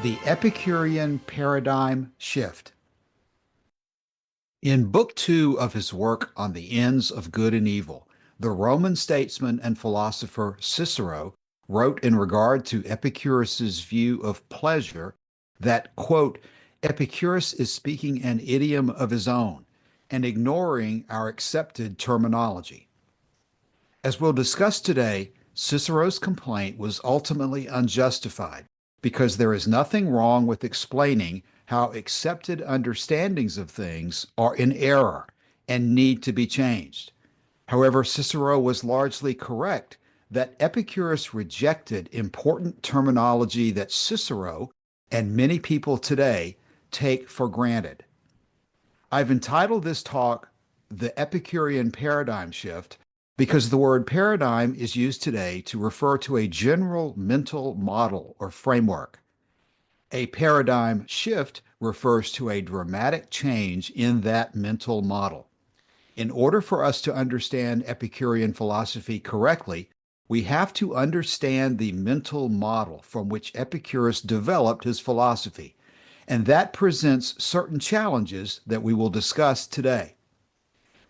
The Epicurean Paradigm Shift. In Book 2 of his work on the ends of good and evil, the Roman statesman and philosopher Cicero wrote in regard to Epicurus's view of pleasure that, quote, Epicurus is speaking an idiom of his own and ignoring our accepted terminology. As we'll discuss today, Cicero's complaint was ultimately unjustified because there is nothing wrong with explaining how accepted understandings of things are in error and need to be changed. However, Cicero was largely correct that Epicurus rejected important terminology that Cicero and many people today take for granted. I've entitled this talk The Epicurean Paradigm Shift because the word paradigm is used today to refer to a general mental model or framework. A paradigm shift refers to a dramatic change in that mental model. In order for us to understand Epicurean philosophy correctly, we have to understand the mental model from which Epicurus developed his philosophy, and that presents certain challenges that we will discuss today.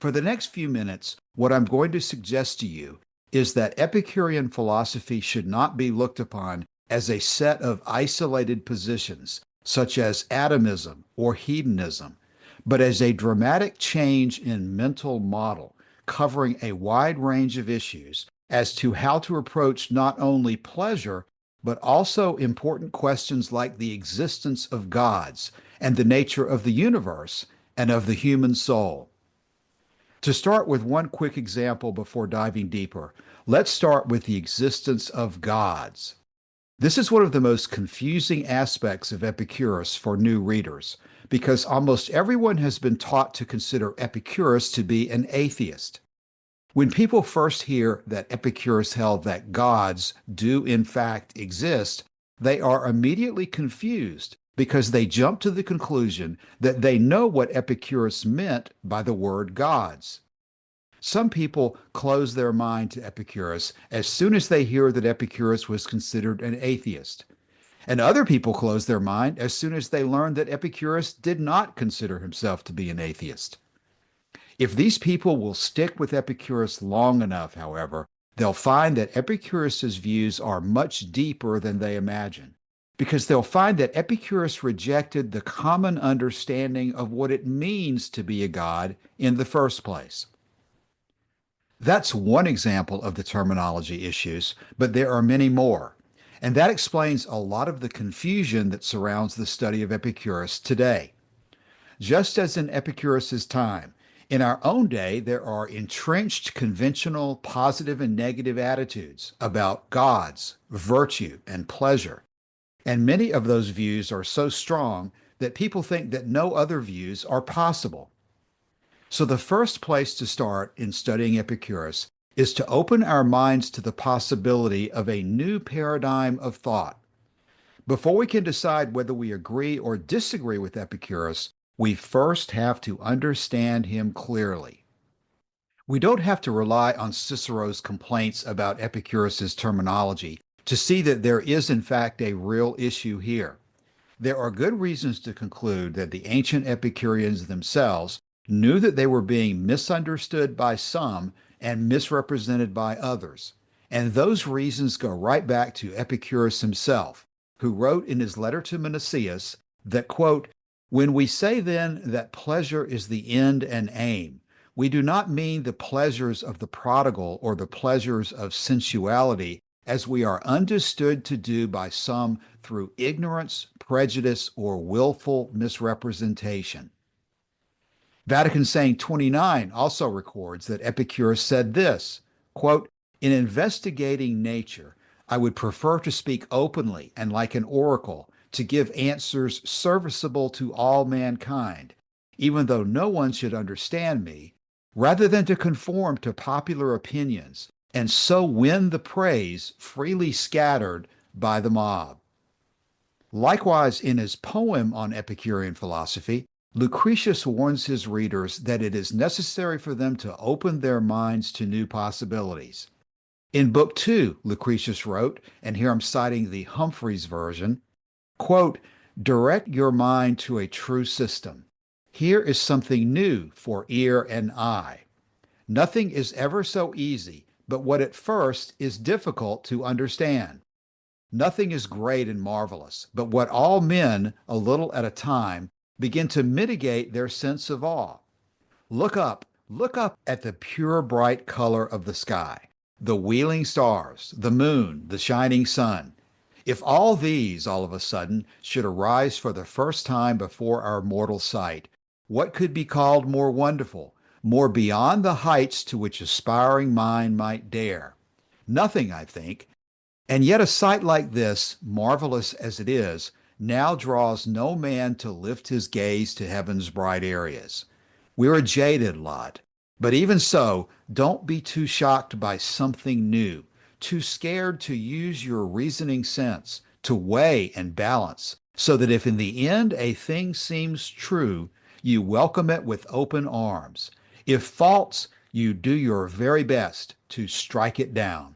For the next few minutes, what I'm going to suggest to you is that Epicurean philosophy should not be looked upon as a set of isolated positions, such as atomism or hedonism, but as a dramatic change in mental model covering a wide range of issues as to how to approach not only pleasure, but also important questions like the existence of gods and the nature of the universe and of the human soul. To start with one quick example before diving deeper, let's start with the existence of gods. This is one of the most confusing aspects of Epicurus for new readers, because almost everyone has been taught to consider Epicurus to be an atheist. When people first hear that Epicurus held that gods do in fact exist, they are immediately confused because they jump to the conclusion that they know what Epicurus meant by the word gods. Some people close their mind to Epicurus as soon as they hear that Epicurus was considered an atheist. And other people close their mind as soon as they learn that Epicurus did not consider himself to be an atheist. If these people will stick with Epicurus long enough, however, they'll find that Epicurus's views are much deeper than they imagine, because they'll find that Epicurus rejected the common understanding of what it means to be a god in the first place. That's one example of the terminology issues, but there are many more. And that explains a lot of the confusion that surrounds the study of Epicurus today. Just as in Epicurus's time, in our own day, there are entrenched conventional positive and negative attitudes about gods, virtue, and pleasure. And many of those views are so strong that people think that no other views are possible. So the first place to start in studying Epicurus is to open our minds to the possibility of a new paradigm of thought. Before we can decide whether we agree or disagree with Epicurus, we first have to understand him clearly. We don't have to rely on Cicero's complaints about Epicurus's terminology to see that there is in fact a real issue here. There are good reasons to conclude that the ancient Epicureans themselves knew that they were being misunderstood by some and misrepresented by others. And those reasons go right back to Epicurus himself, who wrote in his letter to Menicius that, quote, when we say then that pleasure is the end and aim, we do not mean the pleasures of the prodigal or the pleasures of sensuality as we are understood to do by some through ignorance, prejudice, or willful misrepresentation. Vatican Saying 29 also records that Epicurus said this, quote, in investigating nature, I would prefer to speak openly and like an oracle, to give answers serviceable to all mankind, even though no one should understand me, rather than to conform to popular opinions and so win the praise freely scattered by the mob. Likewise, in his poem on Epicurean philosophy, Lucretius warns his readers that it is necessary for them to open their minds to new possibilities. In Book 2, Lucretius wrote, and here I'm citing the Humphreys version, Quote, direct your mind to a true system. Here is something new for ear and eye. Nothing is ever so easy, but what at first is difficult to understand. Nothing is great and marvelous, but what all men, a little at a time, begin to mitigate their sense of awe. Look up at the pure bright color of the sky, the wheeling stars, the moon, the shining sun. If all these, all of a sudden, should arise for the first time before our mortal sight, what could be called more wonderful, more beyond the heights to which aspiring mind might dare? Nothing, I think. And yet a sight like this, marvelous as it is, now draws no man to lift his gaze to heaven's bright areas. We're a jaded lot. But even so, don't be too shocked by something new, too scared to use your reasoning sense, to weigh and balance, so that if in the end a thing seems true, you welcome it with open arms. If false, you do your very best to strike it down.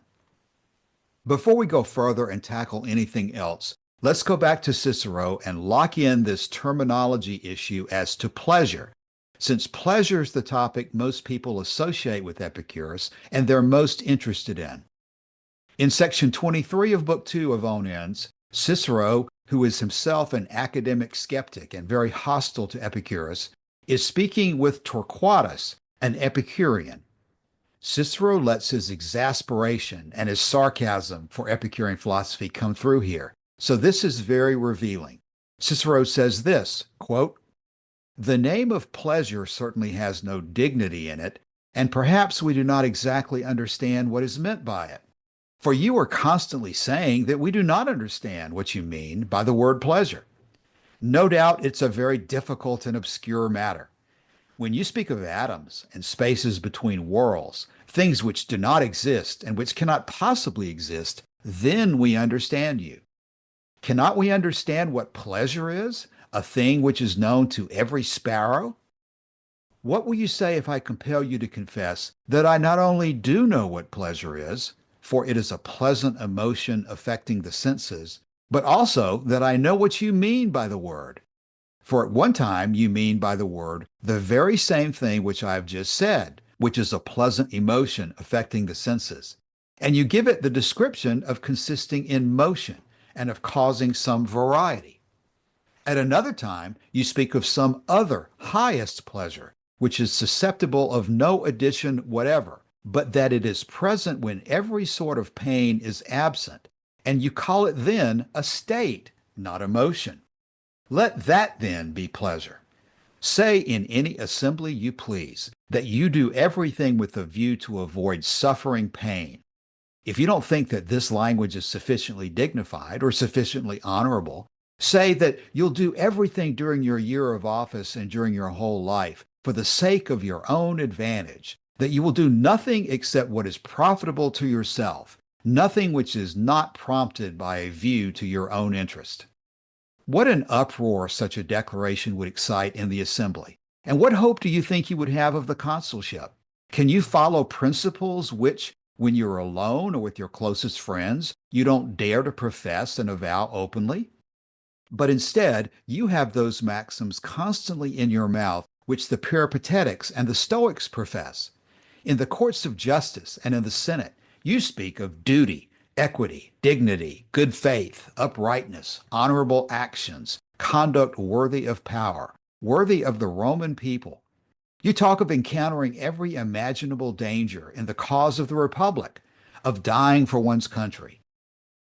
Before we go further and tackle anything else, let's go back to Cicero and lock in this terminology issue as to pleasure, since pleasure is the topic most people associate with Epicurus and they're most interested in. In section 23 of Book 2 of On Ends, Cicero, who is himself an academic skeptic and very hostile to Epicurus, is speaking with Torquatus, an Epicurean. Cicero lets his exasperation and his sarcasm for Epicurean philosophy come through here, so this is very revealing. Cicero says this, quote, the name of pleasure certainly has no dignity in it, and perhaps we do not exactly understand what is meant by it. For you are constantly saying that we do not understand what you mean by the word pleasure. No doubt it's a very difficult and obscure matter. When you speak of atoms and spaces between worlds, things which do not exist and which cannot possibly exist, then we understand you. Cannot we understand what pleasure is, a thing which is known to every sparrow? What will you say if I compel you to confess that I not only do know what pleasure is, for it is a pleasant emotion affecting the senses, but also that I know what you mean by the word? For at one time you mean by the word the very same thing which I have just said, which is a pleasant emotion affecting the senses. And you give it the description of consisting in motion and of causing some variety. At another time, you speak of some other highest pleasure, which is susceptible of no addition whatever, but that it is present when every sort of pain is absent, and you call it then a state, not emotion. Let that then be pleasure. Say in any assembly you please that you do everything with a view to avoid suffering pain. If you don't think that this language is sufficiently dignified or sufficiently honorable, say that you'll do everything during your year of office and during your whole life for the sake of your own advantage, that you will do nothing except what is profitable to yourself, nothing which is not prompted by a view to your own interest. What an uproar such a declaration would excite in the assembly. And what hope do you think you would have of the consulship? Can you follow principles which, when you're alone or with your closest friends, you don't dare to profess and avow openly? But instead, you have those maxims constantly in your mouth which the Peripatetics and the Stoics profess. In the courts of justice and in the Senate, you speak of duty, equity, dignity, good faith, uprightness, honorable actions, conduct worthy of power, worthy of the Roman people. You talk of encountering every imaginable danger in the cause of the Republic, of dying for one's country.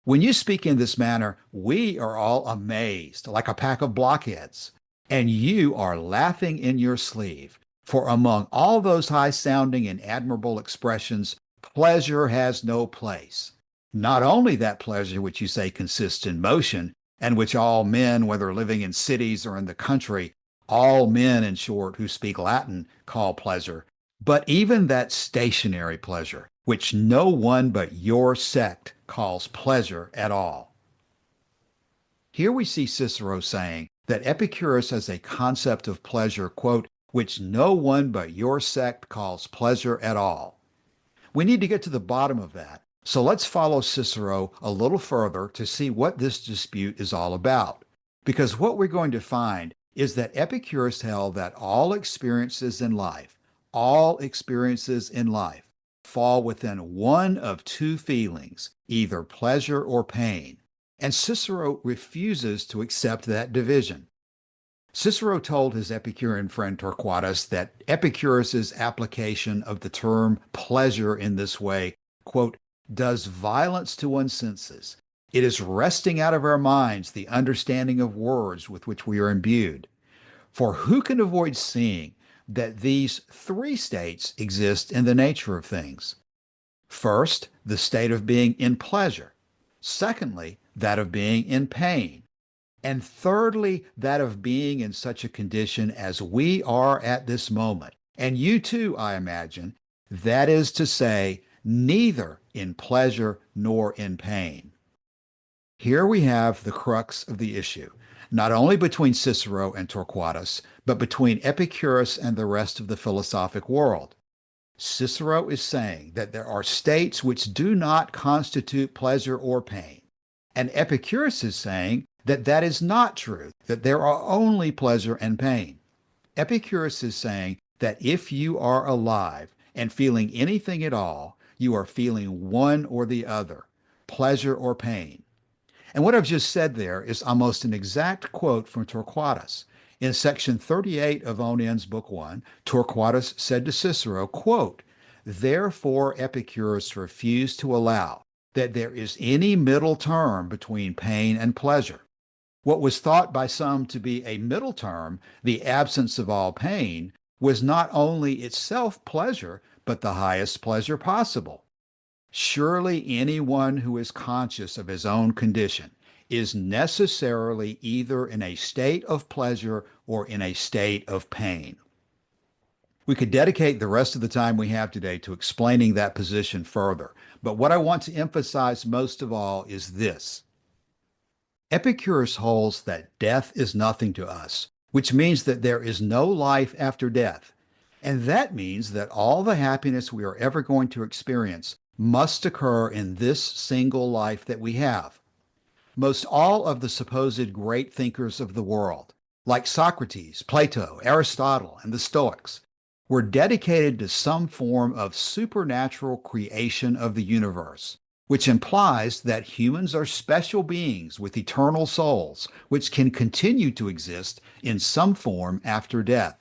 When you speak in this manner, we are all amazed, like a pack of blockheads, and you are laughing in your sleeve. For among all those high-sounding and admirable expressions, pleasure has no place. Not only that pleasure which you say consists in motion, and which all men, whether living in cities or in the country, all men, in short, who speak Latin, call pleasure, but even that stationary pleasure, which no one but your sect calls pleasure at all. Here we see Cicero saying that Epicurus has a concept of pleasure, quote, which no one but your sect calls pleasure at all. We need to get to the bottom of that, So let's follow Cicero a little further to see what this dispute is all about. Because what we're going to find is that Epicurus held that all experiences in life fall within one of two feelings, either pleasure or pain. And Cicero refuses to accept that division. Cicero told his Epicurean friend Torquatus that Epicurus's application of the term pleasure in this way, quote, does violence to one's senses. It is wresting out of our minds the understanding of words with which we are imbued. For who can avoid seeing that these three states exist in the nature of things? First, the state of being in pleasure. Secondly, that of being in pain. And thirdly, that of being in such a condition as we are at this moment. And you too, I imagine, that is to say, neither in pleasure nor in pain. Here we have the crux of the issue, not only between Cicero and Torquatus, but between Epicurus and the rest of the philosophic world. Cicero is saying that there are states which do not constitute pleasure or pain, and Epicurus is saying that that is not true, that there are only pleasure and pain. Epicurus is saying that if you are alive and feeling anything at all, you are feeling one or the other, pleasure or pain. And what I've just said there is almost an exact quote from Torquatus. In section 38 of Onion's Book 1, Torquatus said to Cicero, quote, therefore Epicurus refused to allow that there is any middle term between pain and pleasure. What was thought by some to be a middle term, the absence of all pain, was not only itself pleasure, but the highest pleasure possible. Surely anyone who is conscious of his own condition is necessarily either in a state of pleasure or in a state of pain. We could dedicate the rest of the time we have today to explaining that position further, but what I want to emphasize most of all is this. Epicurus holds that death is nothing to us, which means that there is no life after death. And that means that all the happiness we are ever going to experience must occur in this single life that we have. Most all of the supposed great thinkers of the world, like Socrates, Plato, Aristotle, and the Stoics, were dedicated to some form of supernatural creation of the universe, which implies that humans are special beings with eternal souls, which can continue to exist in some form after death.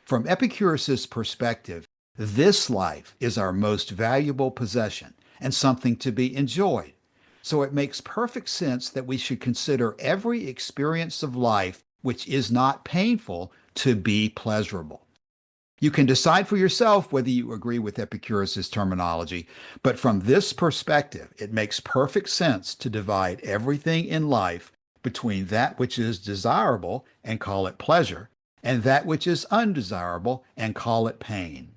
From Epicurus's perspective, this life is our most valuable possession and something to be enjoyed. So it makes perfect sense that we should consider every experience of life which is not painful to be pleasurable. You can decide for yourself whether you agree with Epicurus's terminology, but from this perspective, it makes perfect sense to divide everything in life between that which is desirable and call it pleasure, and that which is undesirable and call it pain.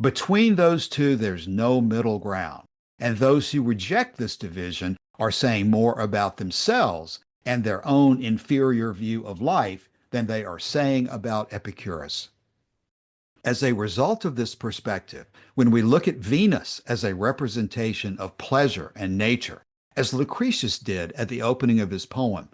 Between those two, there's no middle ground, and those who reject this division are saying more about themselves and their own inferior view of life than they are saying about Epicurus. As a result of this perspective, when we look at Venus as a representation of pleasure and nature, as Lucretius did at the opening of his poem,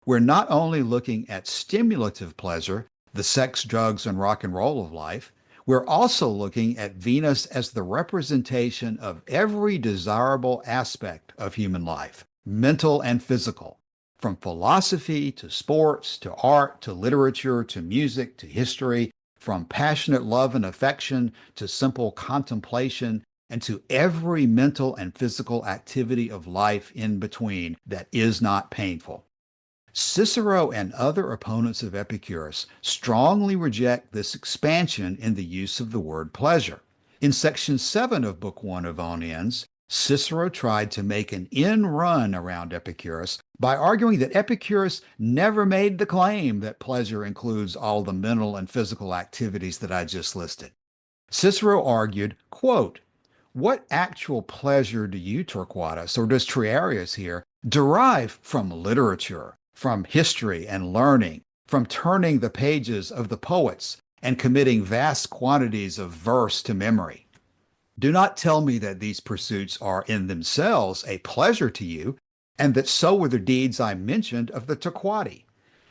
we're not only looking at stimulative pleasure, the sex, drugs, and rock and roll of life, we're also looking at Venus as the representation of every desirable aspect of human life, mental and physical, from philosophy to sports to art to literature to music to history, from passionate love and affection to simple contemplation, and to every mental and physical activity of life in between that is not painful. Cicero and other opponents of Epicurus strongly reject this expansion in the use of the word pleasure. In section 7 of Book 1 of Onions, Cicero tried to make an end run around Epicurus by arguing that Epicurus never made the claim that pleasure includes all the mental and physical activities that I just listed. Cicero argued, quote, what actual pleasure do you, Torquatus, or does Triarius here, derive from literature, from history and learning, from turning the pages of the poets and committing vast quantities of verse to memory? Do not tell me that these pursuits are in themselves a pleasure to you, and that so were the deeds I mentioned of the Torquati.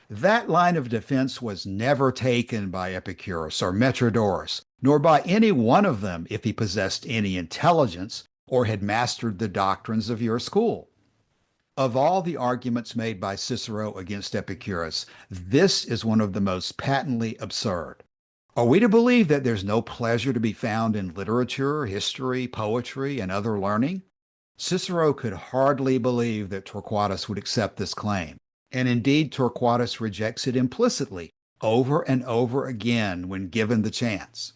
That line of defense was never taken by Epicurus or Metrodorus, nor by any one of them if he possessed any intelligence or had mastered the doctrines of your school. Of all the arguments made by Cicero against Epicurus, this is one of the most patently absurd. Are we to believe that there's no pleasure to be found in literature, history, poetry, and other learning? Cicero could hardly believe that Torquatus would accept this claim, and indeed Torquatus rejects it implicitly over and over again when given the chance.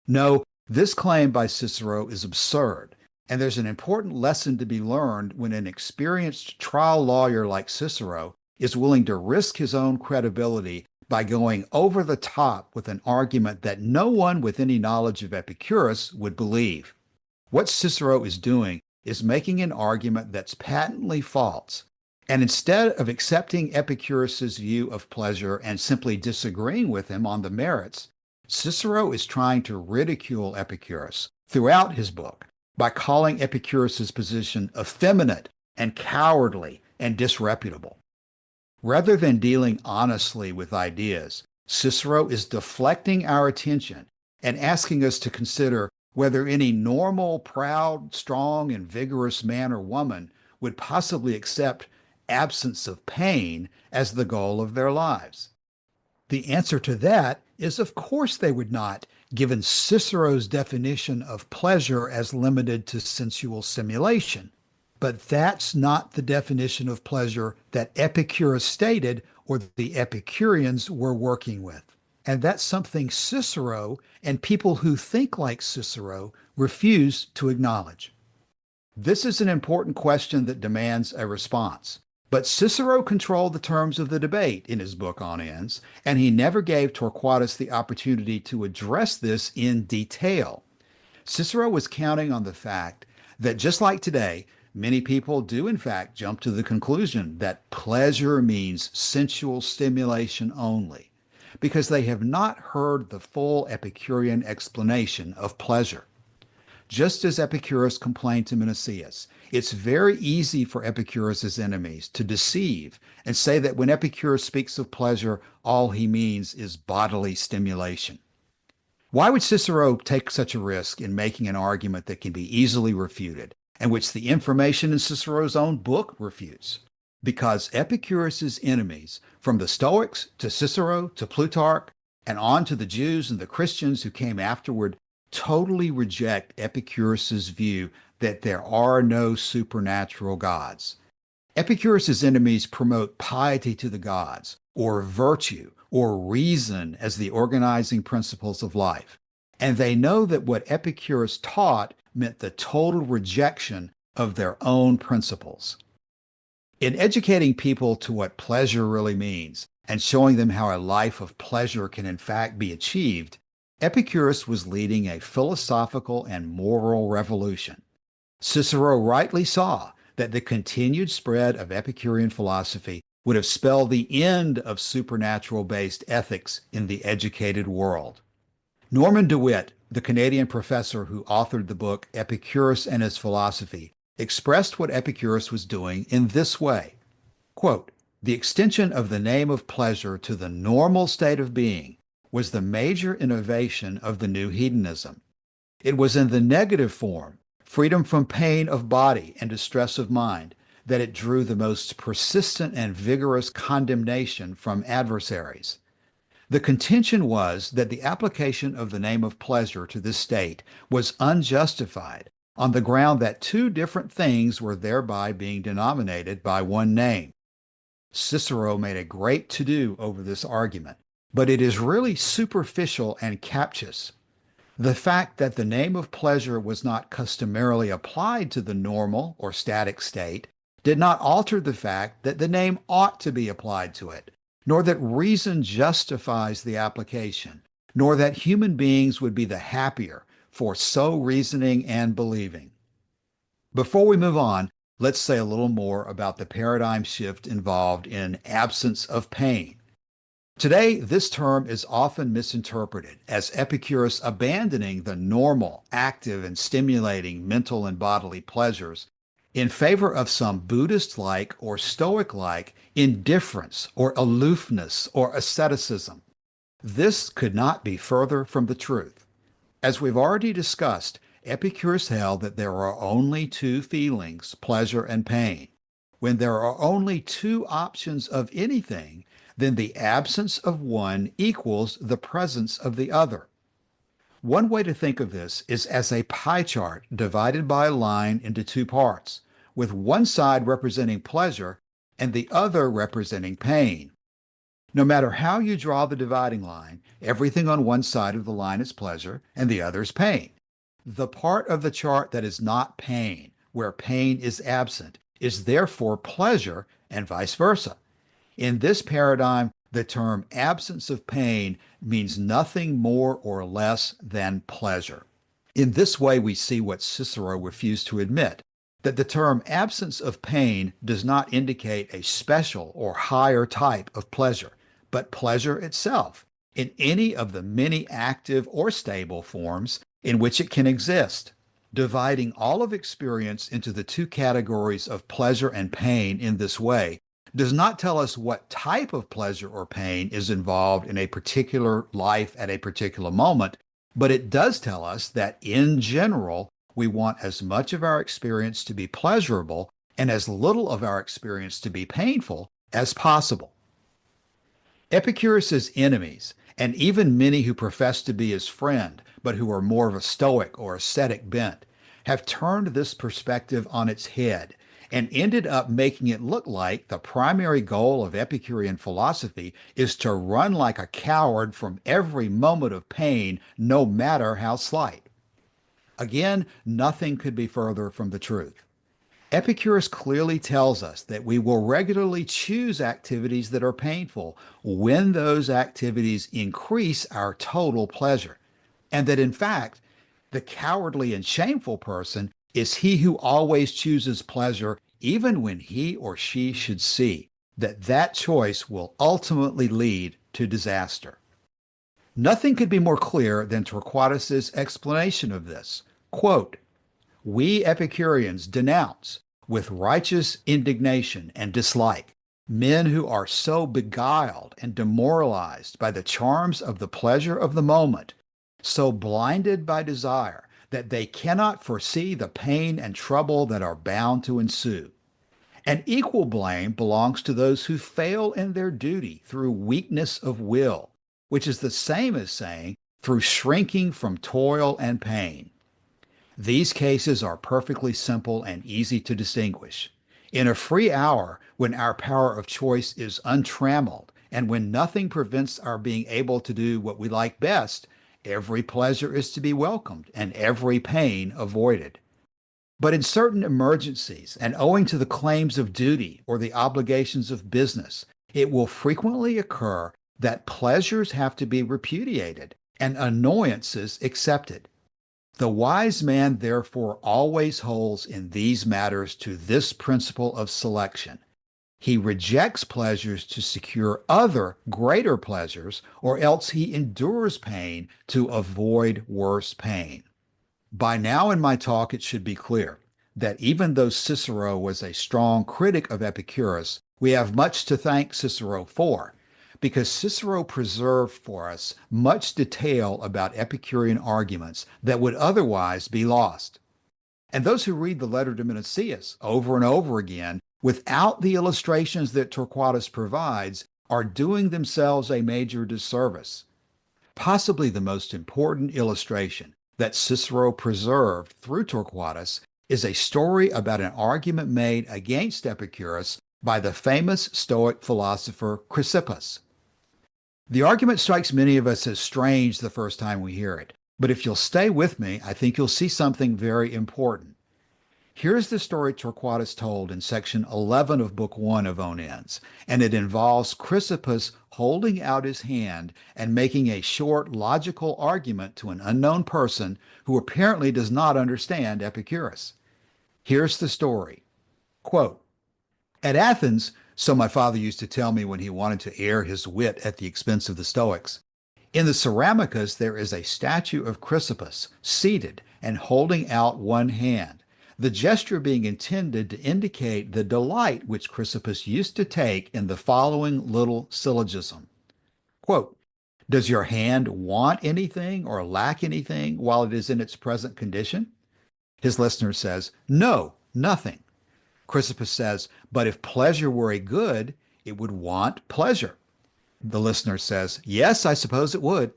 No, this claim by Cicero is absurd, and there's an important lesson to be learned when an experienced trial lawyer like Cicero is willing to risk his own credibility by going over the top with an argument that no one with any knowledge of Epicurus would believe. What Cicero is doing is making an argument that's patently false. And instead of accepting Epicurus's view of pleasure and simply disagreeing with him on the merits, Cicero is trying to ridicule Epicurus throughout his book by calling Epicurus's position effeminate and cowardly and disreputable. Rather than dealing honestly with ideas, Cicero is deflecting our attention and asking us to consider whether any normal, proud, strong, and vigorous man or woman would possibly accept absence of pain as the goal of their lives. The answer to that is, of course, they would not, given Cicero's definition of pleasure as limited to sensual stimulation. But that's not the definition of pleasure that Epicurus stated or the Epicureans were working with. And that's something Cicero and people who think like Cicero refuse to acknowledge. This is an important question that demands a response. But Cicero controlled the terms of the debate in his book on ends, and he never gave Torquatus the opportunity to address this in detail. Cicero was counting on the fact that just like today, many people do in fact jump to the conclusion that pleasure means sensual stimulation only, because they have not heard the full Epicurean explanation of pleasure. Just as Epicurus complained to Menicius, it's very easy for Epicurus's enemies to deceive and say that when Epicurus speaks of pleasure, all he means is bodily stimulation. Why would Cicero take such a risk in making an argument that can be easily refuted, and which the information in Cicero's own book refutes? Because Epicurus's enemies, from the Stoics to Cicero to Plutarch, and on to the Jews and the Christians who came afterward, totally reject Epicurus's view that there are no supernatural gods. Epicurus's enemies promote piety to the gods, or virtue, or reason as the organizing principles of life. And they know that what Epicurus taught meant the total rejection of their own principles. In educating people to what pleasure really means and showing them how a life of pleasure can in fact be achieved, Epicurus was leading a philosophical and moral revolution. Cicero rightly saw that the continued spread of Epicurean philosophy would have spelled the end of supernatural-based ethics in the educated world. Norman DeWitt, the Canadian professor who authored the book Epicurus and His Philosophy, expressed what Epicurus was doing in this way. Quote, "The extension of the name of pleasure to the normal state of being was the major innovation of the new hedonism. It was in the negative form, freedom from pain of body and distress of mind, that it drew the most persistent and vigorous condemnation from adversaries. The contention was that the application of the name of pleasure to this state was unjustified on the ground that two different things were thereby being denominated by one name." Cicero made a great to-do over this argument, but it is really superficial and captious. The fact that the name of pleasure was not customarily applied to the normal or static state did not alter the fact that the name ought to be applied to it, nor that reason justifies the application, nor that human beings would be the happier for so reasoning and believing. Before we move on, let's say a little more about the paradigm shift involved in absence of pain. Today, this term is often misinterpreted as Epicurus abandoning the normal, active, and stimulating mental and bodily pleasures in favor of some Buddhist-like or Stoic-like indifference or aloofness or asceticism. This could not be further from the truth. As we've already discussed, Epicurus held that there are only two feelings, pleasure and pain. When there are only two options of anything, then the absence of one equals the presence of the other. One way to think of this is as a pie chart divided by a line into two parts, with one side representing pleasure and the other representing pain. No matter how you draw the dividing line, everything on one side of the line is pleasure and the other is pain. The part of the chart that is not pain, where pain is absent, is therefore pleasure and vice versa. In this paradigm, the term absence of pain means nothing more or less than pleasure. In this way, we see what Cicero refused to admit, that the term absence of pain does not indicate a special or higher type of pleasure, but pleasure itself, in any of the many active or stable forms in which it can exist. Dividing all of experience into the two categories of pleasure and pain in this way does not tell us what type of pleasure or pain is involved in a particular life at a particular moment, but it does tell us that in general, we want as much of our experience to be pleasurable and as little of our experience to be painful as possible. Epicurus's enemies, and even many who profess to be his friend, but who are more of a Stoic or ascetic bent, have turned this perspective on its head and ended up making it look like the primary goal of Epicurean philosophy is to run like a coward from every moment of pain, no matter how slight. Again, nothing could be further from the truth. Epicurus clearly tells us that we will regularly choose activities that are painful when those activities increase our total pleasure, and that in fact, the cowardly and shameful person is he who always chooses pleasure even when he or she should see that that choice will ultimately lead to disaster. Nothing could be more clear than Torquatus's explanation of this. Quote, "We Epicureans denounce with righteous indignation and dislike men who are so beguiled and demoralized by the charms of the pleasure of the moment, so blinded by desire that they cannot foresee the pain and trouble that are bound to ensue. An equal blame belongs to those who fail in their duty through weakness of will, which is the same as saying through shrinking from toil and pain. These cases are perfectly simple and easy to distinguish. In a free hour, when our power of choice is untrammeled, and when nothing prevents our being able to do what we like best, every pleasure is to be welcomed and every pain avoided. But in certain emergencies, and owing to the claims of duty or the obligations of business, it will frequently occur that pleasures have to be repudiated and annoyances accepted. The wise man therefore always holds in these matters to this principle of selection. He rejects pleasures to secure other greater pleasures, or else he endures pain to avoid worse pain. By now in my talk, it should be clear that even though Cicero was a strong critic of Epicurus, we have much to thank Cicero for, because Cicero preserved for us much detail about Epicurean arguments that would otherwise be lost. And those who read the letter to Menicius over and over again without the illustrations that Torquatus provides are doing themselves a major disservice. Possibly the most important illustration that Cicero preserved through Torquatus is a story about an argument made against Epicurus by the famous Stoic philosopher Chrysippus. The argument strikes many of us as strange the first time we hear it, but if you'll stay with me, I think you'll see something very important. Here's the story Torquatus told in section 11 of Book 1 of On Ends, and it involves Chrysippus holding out his hand and making a short, logical argument to an unknown person who apparently does not understand Epicurus. Here's the story. Quote, "At Athens, So my father used to tell me when he wanted to air his wit at the expense of the Stoics. In the Ceramicus, there is a statue of Chrysippus seated and holding out one hand, the gesture being intended to indicate the delight which Chrysippus used to take in the following little syllogism. Quote, does your hand want anything or lack anything while it is in its present condition? His listener says, no, nothing. Chrysippus says, but if pleasure were a good, it would want pleasure. The listener says, yes, I suppose it would.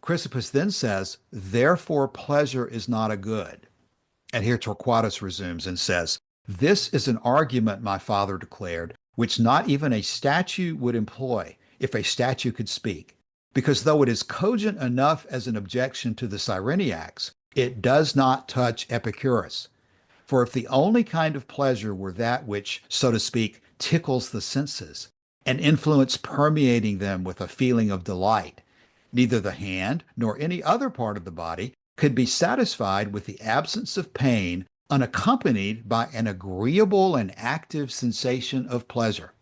Chrysippus then says, therefore pleasure is not a good. And here Torquatus resumes and says, this is an argument, my father declared, which not even a statue would employ if a statue could speak. Because though it is cogent enough as an objection to the Cyrenaics, it does not touch Epicurus. For if the only kind of pleasure were that which, so to speak, tickles the senses, an influence permeating them with a feeling of delight, neither the hand nor any other part of the body could be satisfied with the absence of pain unaccompanied by an agreeable and active sensation of pleasure.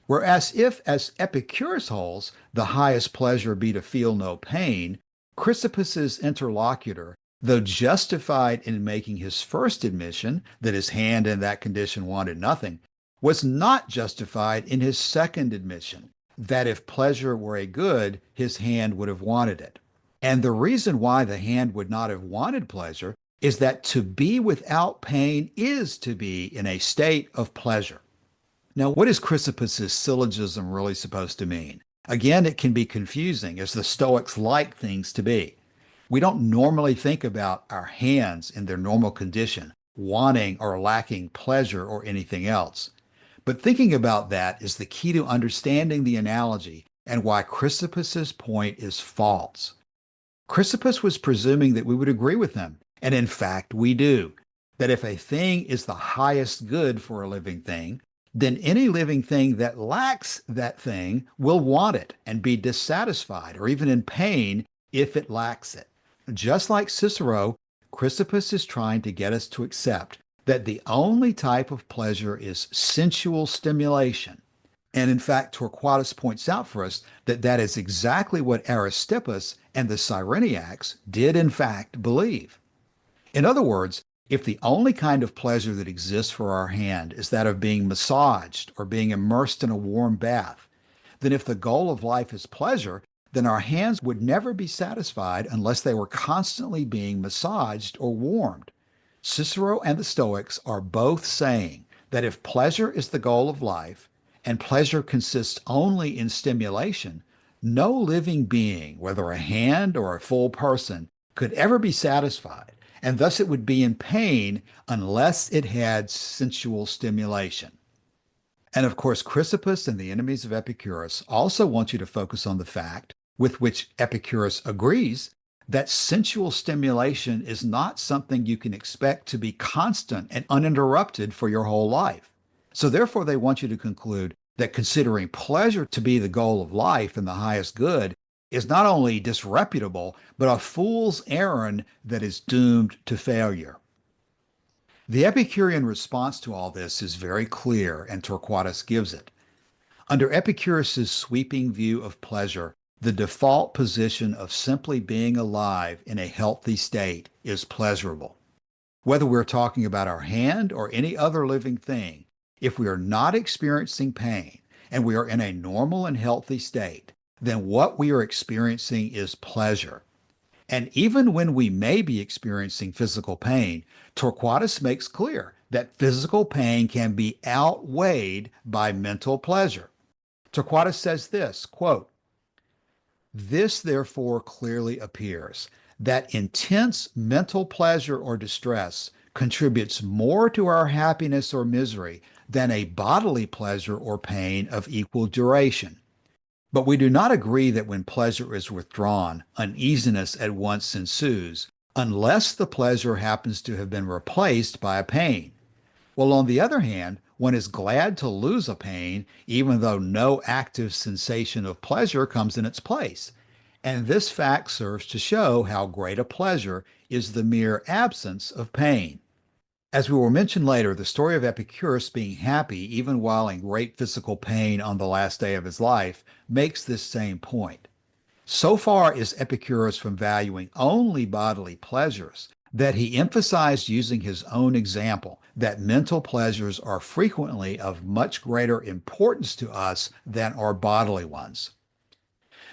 Whereas if, as Epicurus holds, the highest pleasure be to feel no pain, Chrysippus's interlocutor, though justified in making his first admission that his hand in that condition wanted nothing, was not justified in his second admission that if pleasure were a good, his hand would have wanted it. And the reason why the hand would not have wanted pleasure is that to be without pain is to be in a state of pleasure. Now, what is Chrysippus's syllogism really supposed to mean? Again, it can be confusing, as the Stoics like things to be. We don't normally think about our hands in their normal condition, wanting or lacking pleasure or anything else. But thinking about that is the key to understanding the analogy and why Chrysippus's point is false. Chrysippus was presuming that we would agree with him, and in fact we do, that if a thing is the highest good for a living thing, then any living thing that lacks that thing will want it and be dissatisfied or even in pain if it lacks it. Just like Cicero, Chrysippus is trying to get us to accept that the only type of pleasure is sensual stimulation. And in fact, Torquatus points out for us that that is exactly what Aristippus and the Cyrenaics did in fact believe. In other words, if the only kind of pleasure that exists for our hand is that of being massaged or being immersed in a warm bath, then if the goal of life is pleasure, then our hands would never be satisfied unless they were constantly being massaged or warmed. Cicero and the Stoics are both saying that if pleasure is the goal of life, and pleasure consists only in stimulation, no living being, whether a hand or a full person, could ever be satisfied, and thus it would be in pain unless it had sensual stimulation. And of course, Chrysippus and the enemies of Epicurus also want you to focus on the fact, with which Epicurus agrees, that sensual stimulation is not something you can expect to be constant and uninterrupted for your whole life. So therefore, they want you to conclude that considering pleasure to be the goal of life and the highest good is not only disreputable, but a fool's errand that is doomed to failure. The Epicurean response to all this is very clear, and Torquatus gives it. Under Epicurus's sweeping view of pleasure, the default position of simply being alive in a healthy state is pleasurable. Whether we're talking about our hand or any other living thing, if we are not experiencing pain and we are in a normal and healthy state, then what we are experiencing is pleasure. And even when we may be experiencing physical pain, Torquatus makes clear that physical pain can be outweighed by mental pleasure. Torquatus says this, quote, this therefore clearly appears that intense mental pleasure or distress contributes more to our happiness or misery than a bodily pleasure or pain of equal duration. But we do not agree that when pleasure is withdrawn, uneasiness at once ensues, unless the pleasure happens to have been replaced by a pain. While on the other hand, one is glad to lose a pain, even though no active sensation of pleasure comes in its place. And this fact serves to show how great a pleasure is the mere absence of pain. As we will mention later, the story of Epicurus being happy even while in great physical pain on the last day of his life makes this same point. So far is Epicurus from valuing only bodily pleasures that he emphasized using his own example that mental pleasures are frequently of much greater importance to us than our bodily ones.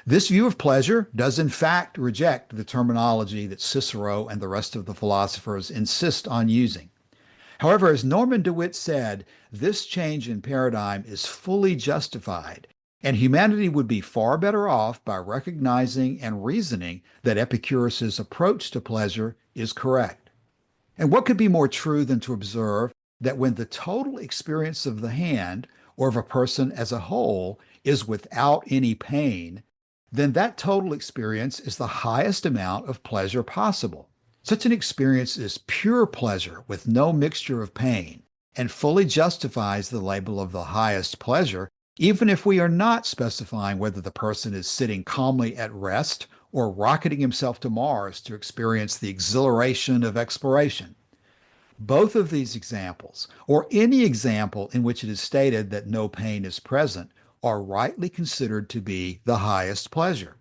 This view of pleasure does in fact reject the terminology that Cicero and the rest of the philosophers insist on using. However, as Norman DeWitt said, this change in paradigm is fully justified, and humanity would be far better off by recognizing and reasoning that Epicurus's approach to pleasure is correct. And what could be more true than to observe that when the total experience of the hand, or of a person as a whole, is without any pain, then that total experience is the highest amount of pleasure possible. Such an experience is pure pleasure with no mixture of pain and fully justifies the label of the highest pleasure, even if we are not specifying whether the person is sitting calmly at rest or rocketing himself to Mars to experience the exhilaration of exploration. Both of these examples, or any example in which it is stated that no pain is present, are rightly considered to be the highest pleasure.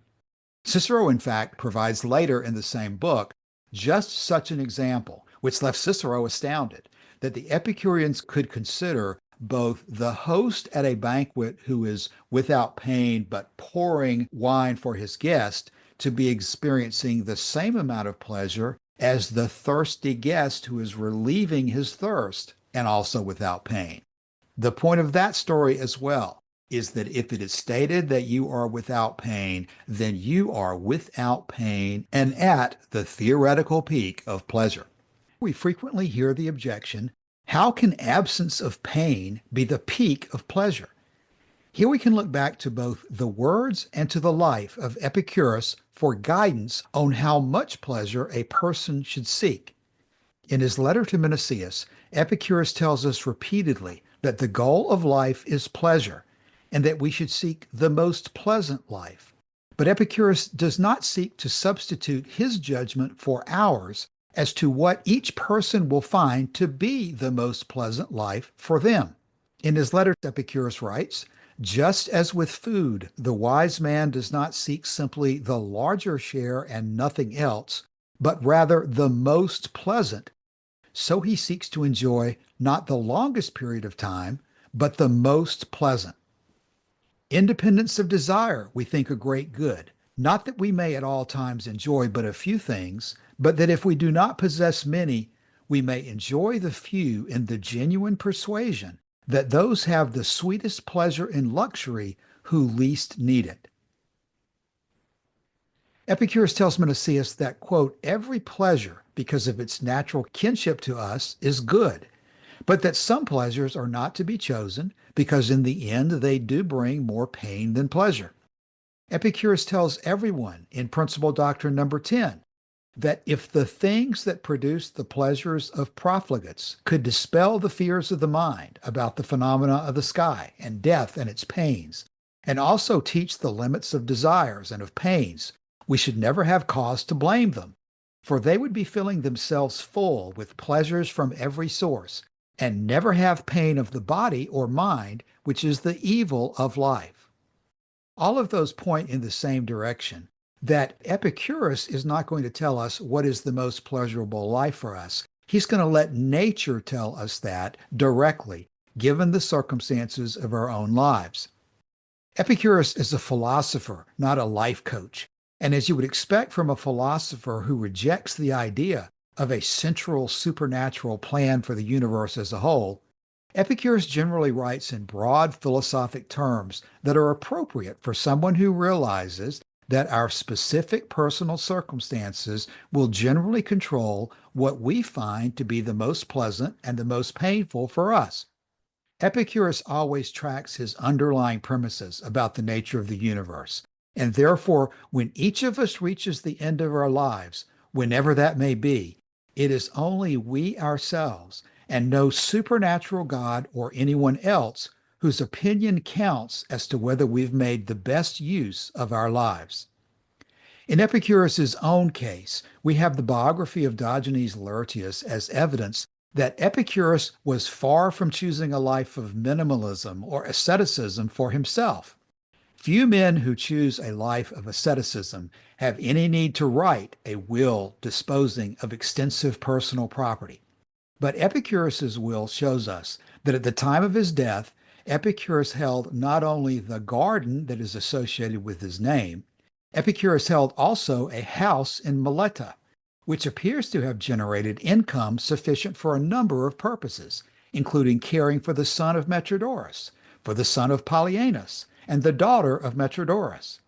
Cicero, in fact, provides later in the same book just such an example, which left Cicero astounded, that the Epicureans could consider both the host at a banquet who is without pain but pouring wine for his guest to be experiencing the same amount of pleasure as the thirsty guest who is relieving his thirst and also without pain. The point of that story as well is that if it is stated that you are without pain, then you are without pain and at the theoretical peak of pleasure. We frequently hear the objection, how can absence of pain be the peak of pleasure? Here we can look back to both the words and to the life of Epicurus for guidance on how much pleasure a person should seek. In his letter to Menicius, Epicurus tells us repeatedly that the goal of life is pleasure, and that we should seek the most pleasant life. But Epicurus does not seek to substitute his judgment for ours as to what each person will find to be the most pleasant life for them. In his letter, Epicurus writes, just as with food, the wise man does not seek simply the larger share and nothing else, but rather the most pleasant, so he seeks to enjoy not the longest period of time, but the most pleasant. Independence of desire, we think a great good, not that we may at all times enjoy but a few things, but that if we do not possess many, we may enjoy the few in the genuine persuasion that those have the sweetest pleasure in luxury who least need it. Epicurus tells Menicius that, quote, every pleasure, because of its natural kinship to us, is good, but that some pleasures are not to be chosen, because in the end they do bring more pain than pleasure. Epicurus tells everyone in Principal Doctrine number 10 that if the things that produce the pleasures of profligates could dispel the fears of the mind about the phenomena of the sky and death and its pains, and also teach the limits of desires and of pains, we should never have cause to blame them, for they would be filling themselves full with pleasures from every source, and never have pain of the body or mind, which is the evil of life. All of those point in the same direction, that Epicurus is not going to tell us what is the most pleasurable life for us. He's going to let nature tell us that directly, given the circumstances of our own lives. Epicurus is a philosopher, not a life coach. And as you would expect from a philosopher who rejects the idea of a central supernatural plan for the universe as a whole, Epicurus generally writes in broad philosophic terms that are appropriate for someone who realizes that our specific personal circumstances will generally control what we find to be the most pleasant and the most painful for us. Epicurus always tracks his underlying premises about the nature of the universe, and therefore, when each of us reaches the end of our lives, whenever that may be, it is only we ourselves and no supernatural God or anyone else whose opinion counts as to whether we've made the best use of our lives. In Epicurus's own case, we have the biography of Diogenes Laertius as evidence that Epicurus was far from choosing a life of minimalism or asceticism for himself. Few men who choose a life of asceticism have any need to write a will disposing of extensive personal property. But Epicurus's will shows us that at the time of his death, Epicurus held not only the garden that is associated with his name, Epicurus held also a house in Melita, which appears to have generated income sufficient for a number of purposes, including caring for the son of Metrodorus, for the son of Polyaenus, and the daughter of Metrodorus.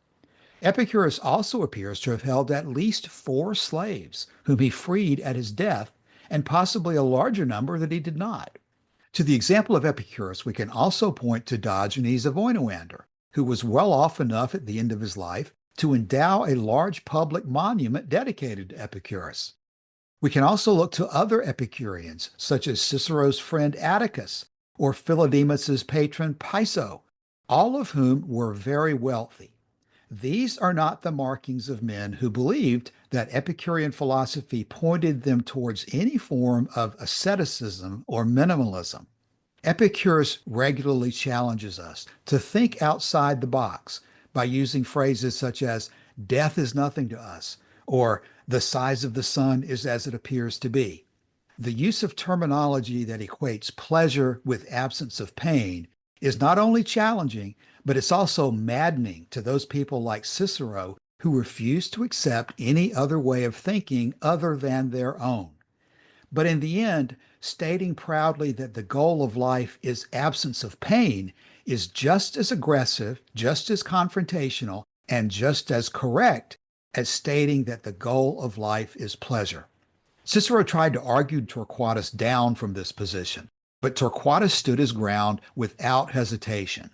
Epicurus also appears to have held at least 4 slaves, whom he freed at his death, and possibly a larger number that he did not. To the example of Epicurus, we can also point to Diogenes of Oinoander, who was well off enough at the end of his life to endow a large public monument dedicated to Epicurus. We can also look to other Epicureans, such as Cicero's friend Atticus or Philodemus's patron Piso, all of whom were very wealthy. These are not the markings of men who believed that Epicurean philosophy pointed them towards any form of asceticism or minimalism. Epicurus regularly challenges us to think outside the box by using phrases such as, "death is nothing to us," or "the size of the sun is as it appears to be." The use of terminology that equates pleasure with absence of pain is not only challenging, but it's also maddening to those people like Cicero who refuse to accept any other way of thinking other than their own. But in the end, stating proudly that the goal of life is absence of pain is just as aggressive, just as confrontational, and just as correct as stating that the goal of life is pleasure. Cicero tried to argue Torquatus down from this position, but Torquatus stood his ground without hesitation.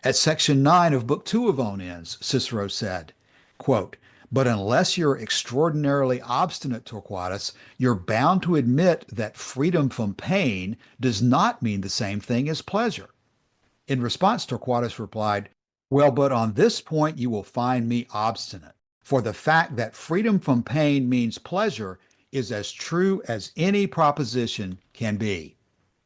At section 9 of Book 2 of On Ends, Cicero said, quote, "But unless you're extraordinarily obstinate, Torquatus, you're bound to admit that freedom from pain does not mean the same thing as pleasure." In response, Torquatus replied, "Well, but on this point you will find me obstinate, for the fact that freedom from pain means pleasure is as true as any proposition can be."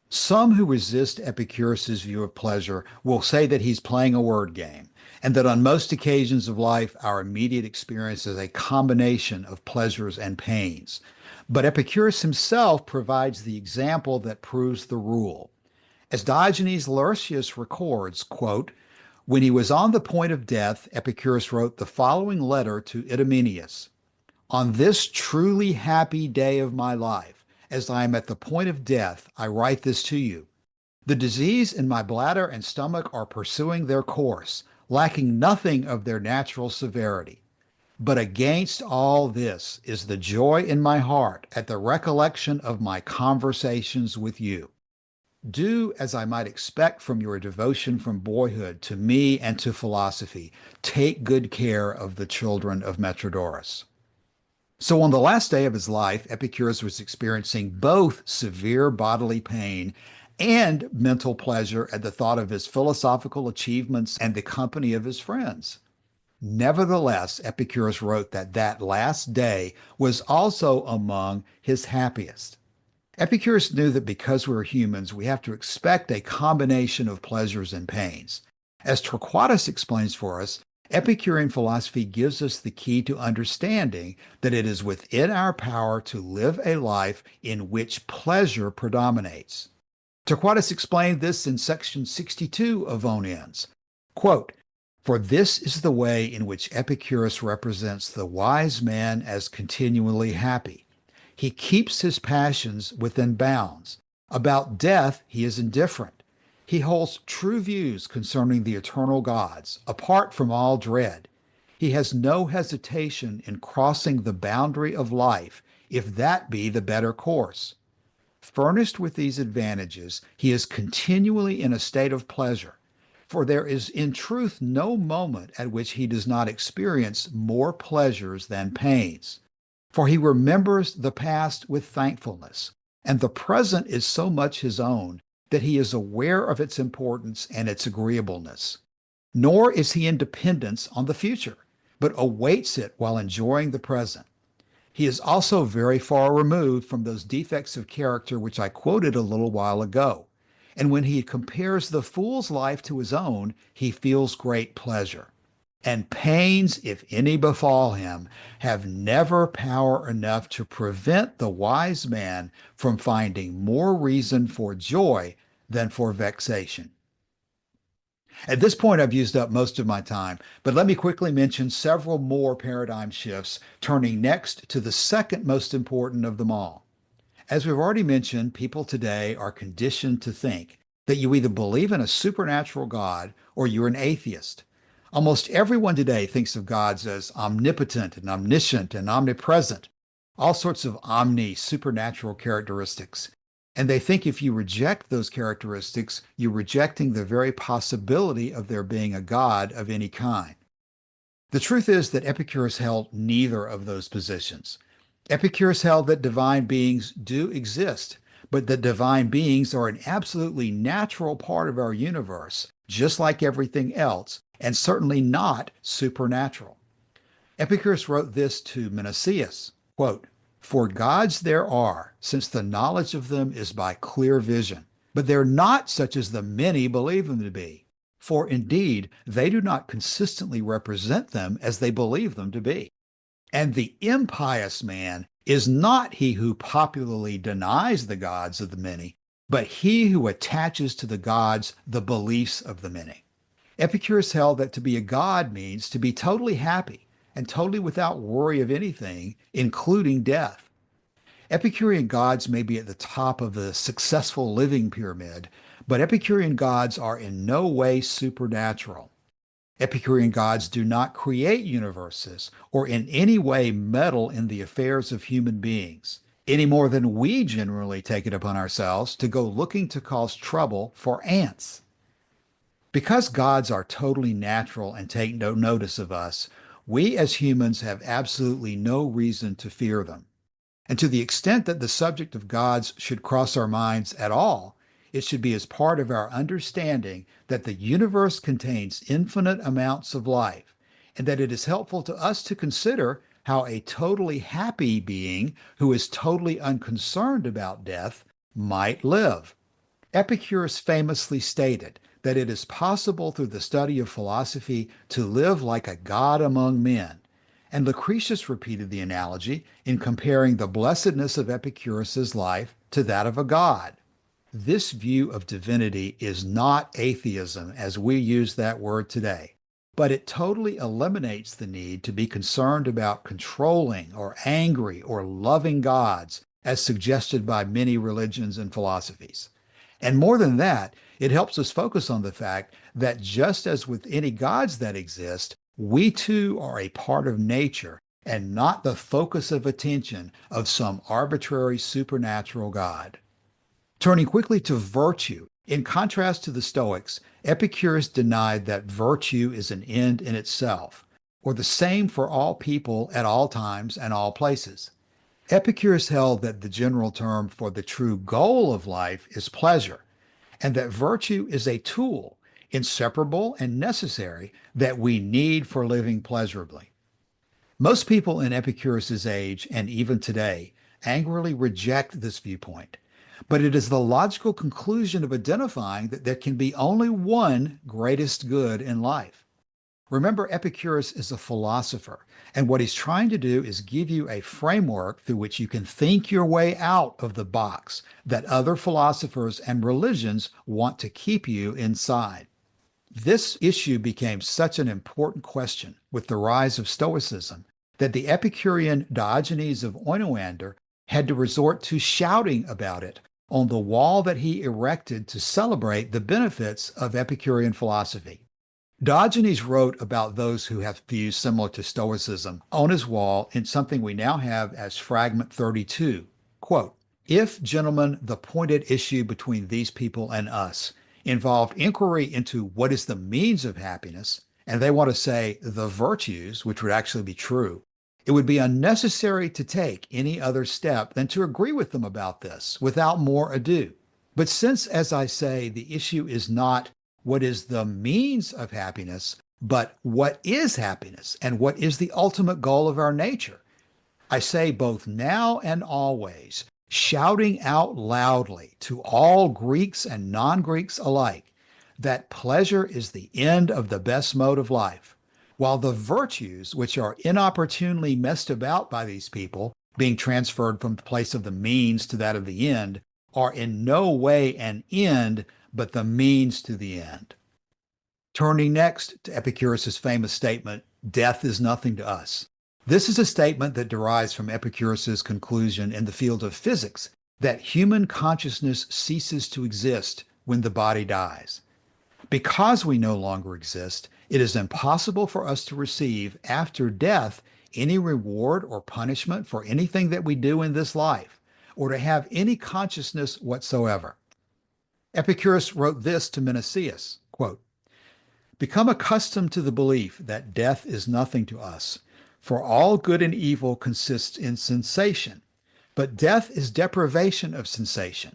Some who resist Epicurus's view of pleasure will say that he's playing a word game, and that on most occasions of life, our immediate experience is a combination of pleasures and pains. But Epicurus himself provides the example that proves the rule. As Diogenes Laertius records, quote, "When he was on the point of death, Epicurus wrote the following letter to Idomeneus. On this truly happy day of my life, as I am at the point of death, I write this to you. The disease in my bladder and stomach are pursuing their course, lacking nothing of their natural severity. But against all this is the joy in my heart at the recollection of my conversations with you. Do as I might expect from your devotion from boyhood to me and to philosophy. Take good care of the children of Metrodorus." So on the last day of his life, Epicurus was experiencing both severe bodily pain and mental pleasure at the thought of his philosophical achievements and the company of his friends. Nevertheless, Epicurus wrote that that last day was also among his happiest. Epicurus knew that because we're humans, we have to expect a combination of pleasures and pains. As Torquatus explains for us, Epicurean philosophy gives us the key to understanding that it is within our power to live a life in which pleasure predominates. Torquatus explained this in section 62 of On Ends. Quote, "For this is the way in which Epicurus represents the wise man as continually happy. He keeps his passions within bounds. About death he is indifferent. He holds true views concerning the eternal gods, apart from all dread. He has no hesitation in crossing the boundary of life, if that be the better course. Furnished with these advantages, he is continually in a state of pleasure, for there is in truth no moment at which he does not experience more pleasures than pains. For he remembers the past with thankfulness, and the present is so much his own that he is aware of its importance and its agreeableness. Nor is he in dependence on the future, but awaits it while enjoying the present. He is also very far removed from those defects of character which I quoted a little while ago. And when he compares the fool's life to his own, he feels great pleasure. And pains, if any befall him, have never power enough to prevent the wise man from finding more reason for joy than for vexation. At this point, I've used up most of my time, but let me quickly mention several more paradigm shifts, turning next to the second most important of them all. As we've already mentioned, people today are conditioned to think that you either believe in a supernatural God or you're an atheist. Almost everyone today thinks of gods as omnipotent and omniscient and omnipresent, all sorts of supernatural characteristics. And they think if you reject those characteristics, you're rejecting the very possibility of there being a God of any kind. The truth is that Epicurus held neither of those positions. Epicurus held that divine beings do exist, but that divine beings are an absolutely natural part of our universe, just like everything else, and certainly not supernatural. Epicurus wrote this to Menicius, quote, "For gods there are, since the knowledge of them is by clear vision, but they're not such as the many believe them to be. For indeed, they do not consistently represent them as they believe them to be. And the impious man is not he who popularly denies the gods of the many, but he who attaches to the gods the beliefs of the many." Epicurus held that to be a god means to be totally happy and totally without worry of anything, including death. Epicurean gods may be at the top of the successful living pyramid, but Epicurean gods are in no way supernatural. Epicurean gods do not create universes or in any way meddle in the affairs of human beings, any more than we generally take it upon ourselves to go looking to cause trouble for ants. Because gods are totally natural and take no notice of us, we as humans have absolutely no reason to fear them. And to the extent that the subject of gods should cross our minds at all, it should be as part of our understanding that the universe contains infinite amounts of life, and that it is helpful to us to consider how a totally happy being who is totally unconcerned about death might live. Epicurus famously stated that it is possible through the study of philosophy to live like a god among men, and Lucretius repeated the analogy in comparing the blessedness of Epicurus's life to that of a god. This view of divinity is not atheism as we use that word today, but it totally eliminates the need to be concerned about controlling or angry or loving gods as suggested by many religions and philosophies. And more than that, it helps us focus on the fact that just as with any gods that exist, we too are a part of nature and not the focus of attention of some arbitrary supernatural god. Turning quickly to virtue, in contrast to the Stoics, Epicurus denied that virtue is an end in itself, or the same for all people at all times and all places. Epicurus held that the general term for the true goal of life is pleasure, and that virtue is a tool, inseparable and necessary, that we need for living pleasurably. Most people in Epicurus's age, and even today, angrily reject this viewpoint, but it is the logical conclusion of identifying that there can be only one greatest good in life. Remember, Epicurus is a philosopher, and what he's trying to do is give you a framework through which you can think your way out of the box that other philosophers and religions want to keep you inside. This issue became such an important question with the rise of Stoicism that the Epicurean Diogenes of Oinoander had to resort to shouting about it on the wall that he erected to celebrate the benefits of Epicurean philosophy. Diogenes wrote about those who have views similar to Stoicism on his wall in something we now have as fragment 32. Quote, "If, gentlemen, the pointed issue between these people and us involved inquiry into what is the means of happiness, and they want to say the virtues, which would actually be true, it would be unnecessary to take any other step than to agree with them about this without more ado. But since, as I say, the issue is not what is the means of happiness, but what is happiness and what is the ultimate goal of our nature, I say both now and always, shouting out loudly to all Greeks and non-Greeks alike that pleasure is the end of the best mode of life, while the virtues which are inopportunely messed about by these people, being transferred from the place of the means to that of the end, are in no way an end, but the means to the end. Turning next to Epicurus's famous statement, death is nothing to us. This is a statement that derives from Epicurus's conclusion in the field of physics that human consciousness ceases to exist when the body dies. Because we no longer exist, it is impossible for us to receive after death any reward or punishment for anything that we do in this life, or to have any consciousness whatsoever. Epicurus wrote this to Menicius, quote, "Become accustomed to the belief that death is nothing to us, for all good and evil consists in sensation, but death is deprivation of sensation,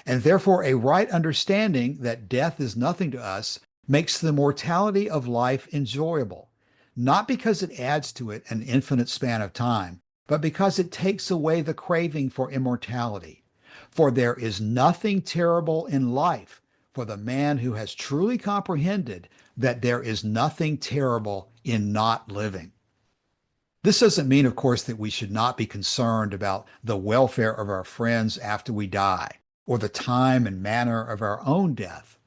and therefore a right understanding that death is nothing to us makes the mortality of life enjoyable, not because it adds to it an infinite span of time, but because it takes away the craving for immortality. For there is nothing terrible in life for the man who has truly comprehended that there is nothing terrible in not living." This doesn't mean, of course, that we should not be concerned about the welfare of our friends after we die, or the time and manner of our own death.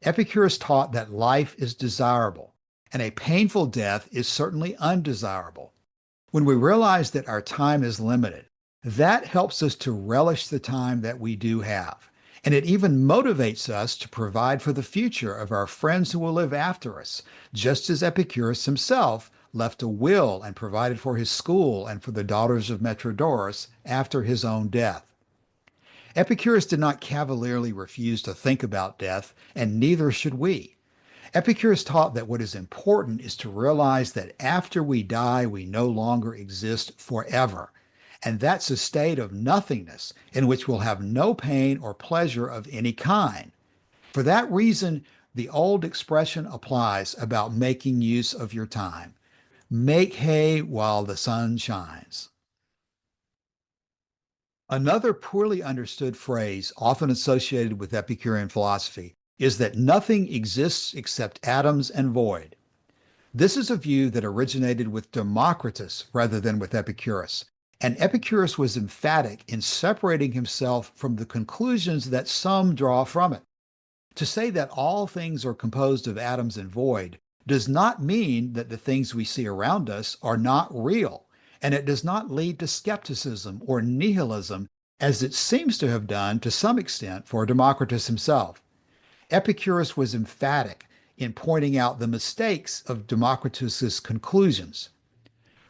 Epicurus taught that life is desirable, and a painful death is certainly undesirable. When we realize that our time is limited, that helps us to relish the time that we do have. And it even motivates us to provide for the future of our friends who will live after us, just as Epicurus himself left a will and provided for his school and for the daughters of Metrodorus after his own death. Epicurus did not cavalierly refuse to think about death, and neither should we. Epicurus taught that what is important is to realize that after we die, we no longer exist forever. And that's a state of nothingness in which we'll have no pain or pleasure of any kind. For that reason, the old expression applies about making use of your time. Make hay while the sun shines. Another poorly understood phrase often associated with Epicurean philosophy is that nothing exists except atoms and void. This is a view that originated with Democritus rather than with Epicurus. And Epicurus was emphatic in separating himself from the conclusions that some draw from it. To say that all things are composed of atoms and void does not mean that the things we see around us are not real, and it does not lead to skepticism or nihilism, as it seems to have done to some extent for Democritus himself. Epicurus was emphatic in pointing out the mistakes of Democritus's conclusions.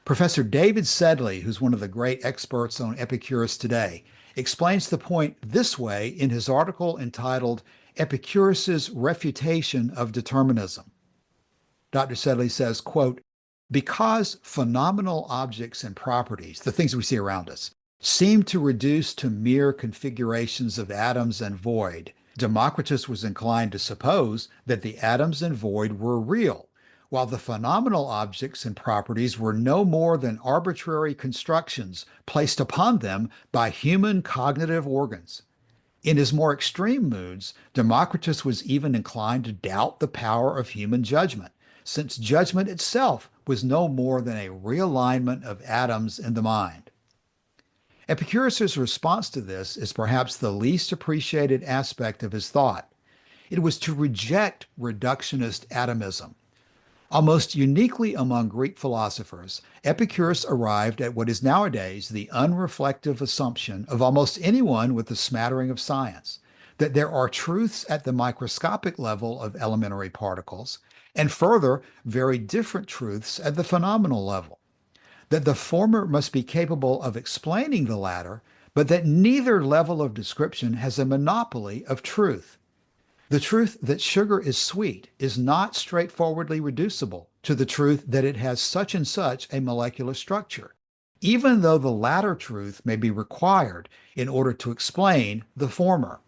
Professor David Sedley, who's one of the great experts on Epicurus today, explains the point this way in his article entitled Epicurus's Refutation of Determinism. Dr. Sedley says, quote, "Because phenomenal objects and properties, the things we see around us, seem to reduce to mere configurations of atoms and void, Democritus was inclined to suppose that the atoms and void were real, while the phenomenal objects and properties were no more than arbitrary constructions placed upon them by human cognitive organs. In his more extreme moods, Democritus was even inclined to doubt the power of human judgment, since judgment itself was no more than a realignment of atoms in the mind." Epicurus's response to this is perhaps the least appreciated aspect of his thought. It was to reject reductionist atomism. Almost uniquely among Greek philosophers, Epicurus arrived at what is nowadays the unreflective assumption of almost anyone with a smattering of science, that there are truths at the microscopic level of elementary particles, and further, very different truths at the phenomenal level, that the former must be capable of explaining the latter, but that neither level of description has a monopoly of truth. The truth that sugar is sweet is not straightforwardly reducible to the truth that it has such and such a molecular structure, even though the latter truth may be required in order to explain the former.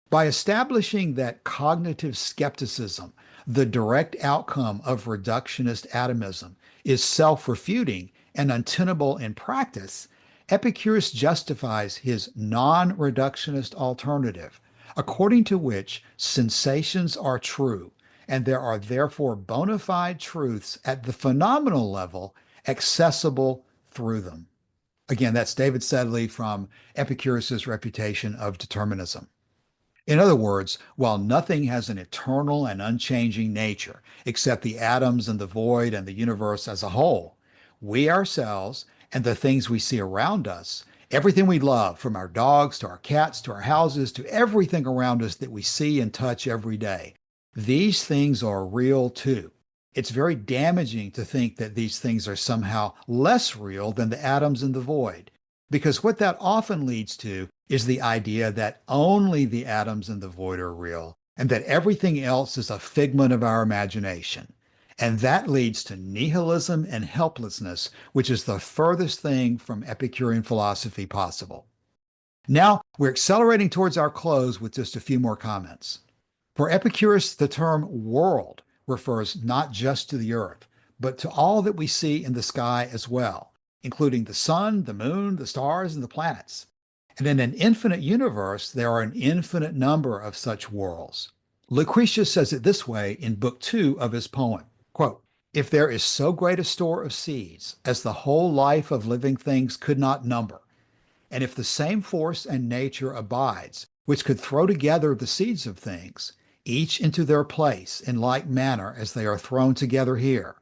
By establishing that cognitive skepticism, the direct outcome of reductionist atomism, is self-refuting and untenable in practice, Epicurus justifies his non-reductionist alternative, according to which sensations are true, and there are therefore bona fide truths at the phenomenal level accessible through them. Again, that's David Sedley from Epicurus's Refutation of Determinism. In other words, while nothing has an eternal and unchanging nature except the atoms and the void and the universe as a whole, we ourselves and the things we see around us, everything we love, from our dogs to our cats to our houses to everything around us that we see and touch every day, these things are real too. It's very damaging to think that these things are somehow less real than the atoms in the void, because what that often leads to is the idea that only the atoms in the void are real and that everything else is a figment of our imagination. And that leads to nihilism and helplessness, which is the furthest thing from Epicurean philosophy possible. Now, we're accelerating towards our close with just a few more comments. For Epicurus, the term world refers not just to the earth, but to all that we see in the sky as well, including the sun, the moon, the stars, and the planets. And in an infinite universe, there are an infinite number of such worlds. Lucretius says it this way in Book 2 of his poem, quote, "If there is so great a store of seeds as the whole life of living things could not number, and if the same force and nature abides, which could throw together the seeds of things, each into their place in like manner as they are thrown together here,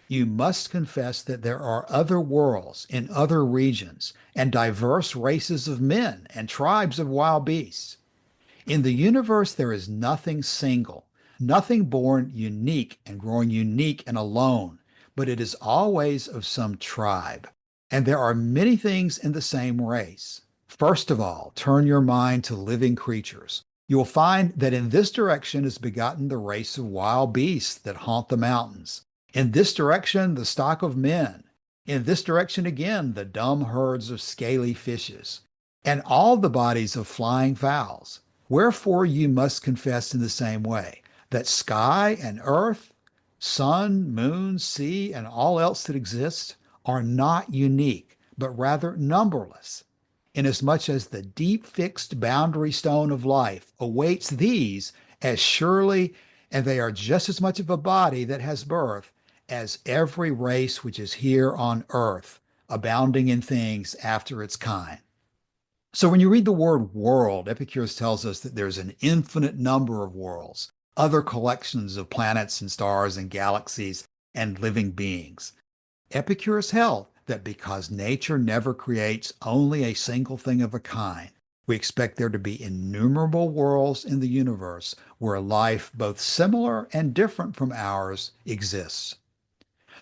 you must confess that there are other worlds in other regions and diverse races of men and tribes of wild beasts. In the universe, there is nothing single, nothing born unique and growing unique and alone, but it is always of some tribe. And there are many things in the same race. First of all, turn your mind to living creatures. You will find that in this direction is begotten the race of wild beasts that haunt the mountains. In this direction, the stock of men. In this direction again, the dumb herds of scaly fishes, and all the bodies of flying fowls. Wherefore you must confess in the same way that sky and earth, sun, moon, sea, and all else that exists are not unique, but rather numberless, inasmuch as the deep fixed boundary stone of life awaits these as surely, and they are just as much of a body that has birth as every race which is here on earth, abounding in things after its kind." So when you read the word world, Epicurus tells us that there's an infinite number of worlds, other collections of planets and stars and galaxies and living beings. Epicurus held that because nature never creates only a single thing of a kind, we expect there to be innumerable worlds in the universe where life, both similar and different from ours, exists.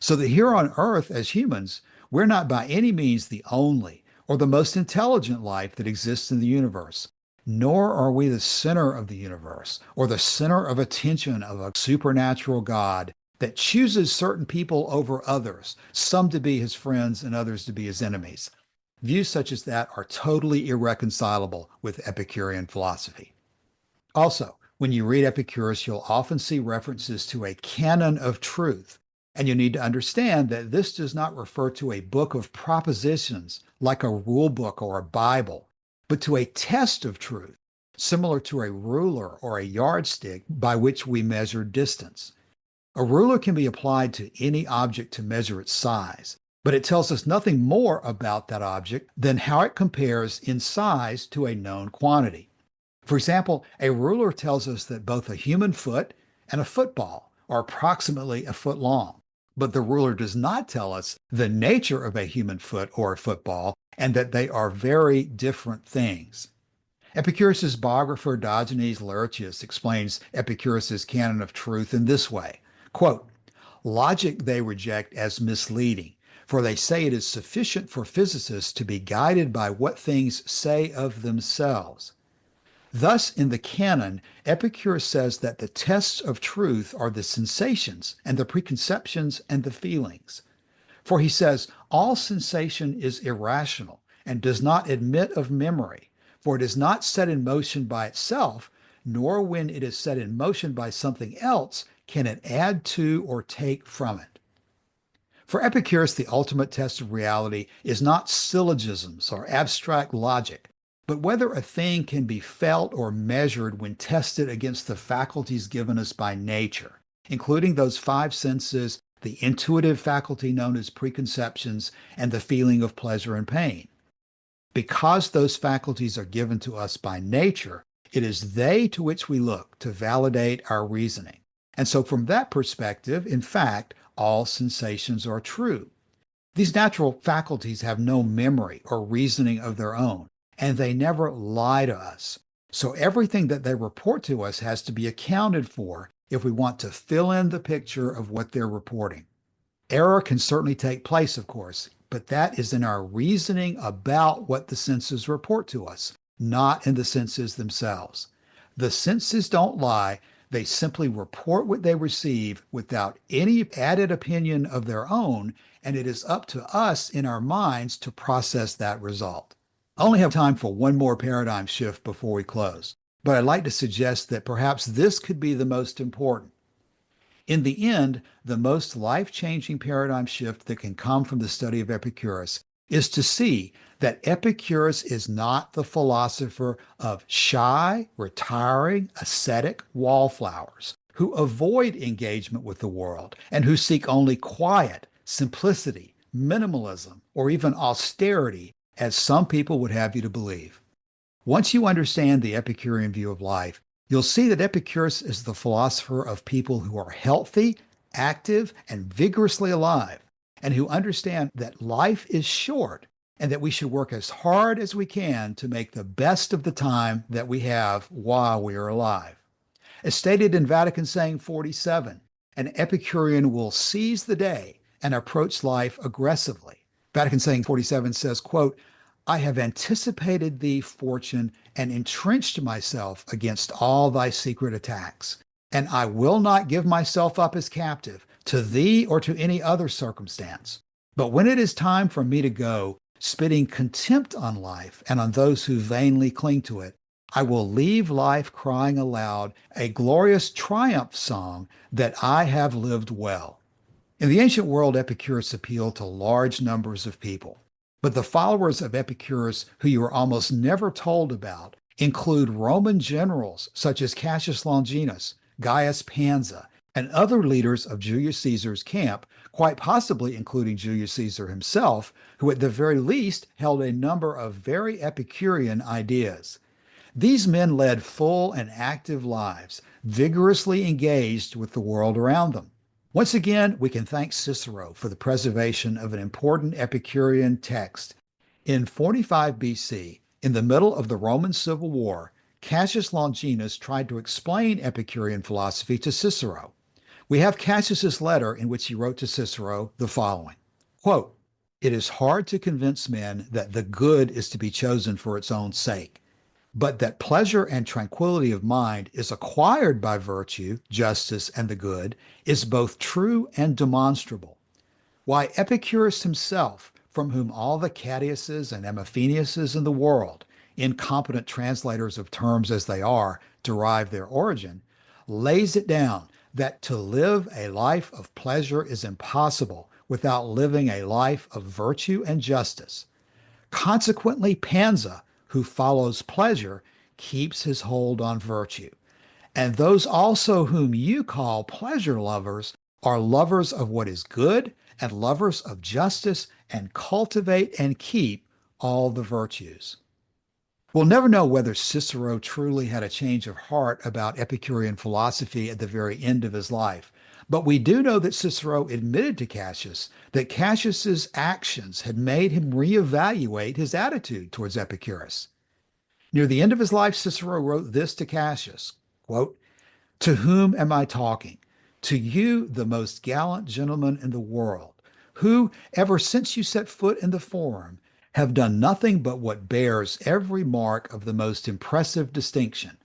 So that here on earth, as humans, we're not by any means the only or the most intelligent life that exists in the universe, nor are we the center of the universe or the center of attention of a supernatural God that chooses certain people over others, some to be his friends and others to be his enemies. Views such as that are totally irreconcilable with Epicurean philosophy. Also, when you read Epicurus, you'll often see references to a canon of truth. And you need to understand that this does not refer to a book of propositions like a rule book or a Bible, but to a test of truth, similar to a ruler or a yardstick by which we measure distance. A ruler can be applied to any object to measure its size, but it tells us nothing more about that object than how it compares in size to a known quantity. For example, a ruler tells us that both a human foot and a football are approximately a foot long. But the ruler does not tell us the nature of a human foot or a football and that they are very different things. Epicurus's biographer Diogenes Laertius explains Epicurus's canon of truth in this way, quote, "Logic they reject as misleading, for they say it is sufficient for physicists to be guided by what things say of themselves. Thus, in the canon, Epicurus says that the tests of truth are the sensations and the preconceptions and the feelings. For he says, all sensation is irrational and does not admit of memory, for it is not set in motion by itself, nor when it is set in motion by something else can it add to or take from it. For Epicurus, the ultimate test of reality is not syllogisms or abstract logic, but whether a thing can be felt or measured when tested against the faculties given us by nature, including those five senses, the intuitive faculty known as preconceptions, and the feeling of pleasure and pain. Because those faculties are given to us by nature, it is they to which we look to validate our reasoning. And so, from that perspective, in fact, all sensations are true. These natural faculties have no memory or reasoning of their own, and they never lie to us. So, everything that they report to us has to be accounted for if we want to fill in the picture of what they're reporting. Error can certainly take place, of course, but that is in our reasoning about what the senses report to us, not in the senses themselves. The senses don't lie, they simply report what they receive without any added opinion of their own, and it is up to us in our minds to process that result. I only have time for one more paradigm shift before we close, but I'd like to suggest that perhaps this could be the most important. In the end, the most life-changing paradigm shift that can come from the study of Epicurus is to see that Epicurus is not the philosopher of shy, retiring, ascetic wallflowers who avoid engagement with the world and who seek only quiet, simplicity, minimalism, or even austerity, as some people would have you to believe. Once you understand the Epicurean view of life, you'll see that Epicurus is the philosopher of people who are healthy, active, and vigorously alive, and who understand that life is short and that we should work as hard as we can to make the best of the time that we have while we are alive. As stated in Vatican Saying 47, an Epicurean will seize the day and approach life aggressively. Vatican Saying 47 says, quote, I have anticipated thee, fortune, and entrenched myself against all thy secret attacks. And I will not give myself up as captive to thee or to any other circumstance. But when it is time for me to go, spitting contempt on life and on those who vainly cling to it, I will leave life crying aloud a glorious triumph song that I have lived well. In the ancient world, Epicurus appealed to large numbers of people. But the followers of Epicurus who you are almost never told about include Roman generals such as Cassius Longinus, Gaius Pansa, and other leaders of Julius Caesar's camp, quite possibly including Julius Caesar himself, who at the very least held a number of very Epicurean ideas. These men led full and active lives, vigorously engaged with the world around them. Once again, we can thank Cicero for the preservation of an important Epicurean text. In 45 BC, in the middle of the Roman Civil War, Cassius Longinus tried to explain Epicurean philosophy to Cicero. We have Cassius's letter in which he wrote to Cicero the following, quote, it is hard to convince men that the good is to be chosen for its own sake, but that pleasure and tranquility of mind is acquired by virtue, justice, and the good is both true and demonstrable. Why, Epicurus himself, from whom all the Catiuses and Epiphaniuses in the world, incompetent translators of terms as they are, derive their origin, lays it down that to live a life of pleasure is impossible without living a life of virtue and justice. Consequently, Pansa, who follows pleasure, keeps his hold on virtue. And those also whom you call pleasure lovers are lovers of what is good and lovers of justice and cultivate and keep all the virtues. We'll never know whether Cicero truly had a change of heart about Epicurean philosophy at the very end of his life, but we do know that Cicero admitted to Cassius that Cassius's actions had made him reevaluate his attitude towards Epicurus. Near the end of his life, Cicero wrote this to Cassius, quote, to whom am I talking? To you, the most gallant gentleman in the world, who, ever since you set foot in the Forum, have done nothing but what bears every mark of the most impressive distinction.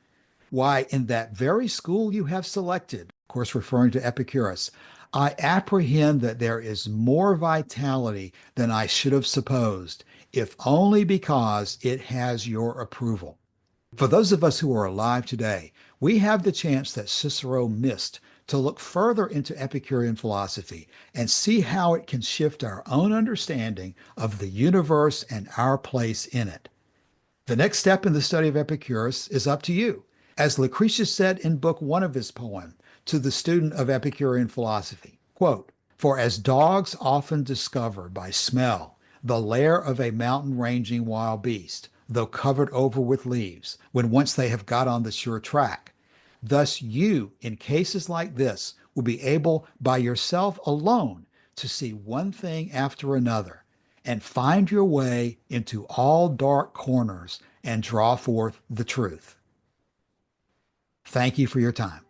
Why, in that very school you have selected, of course referring to Epicurus, I apprehend that there is more vitality than I should have supposed, if only because it has your approval. For those of us who are alive today, we have the chance that Cicero missed to look further into Epicurean philosophy and see how it can shift our own understanding of the universe and our place in it. The next step in the study of Epicurus is up to you. As Lucretius said in Book 1 of his poem to the student of Epicurean philosophy, quote, "For as dogs often discover by smell the lair of a mountain-ranging wild beast, though covered over with leaves, when once they have got on the sure track, thus you, in cases like this, will be able by yourself alone to see one thing after another, and find your way into all dark corners and draw forth the truth." Thank you for your time.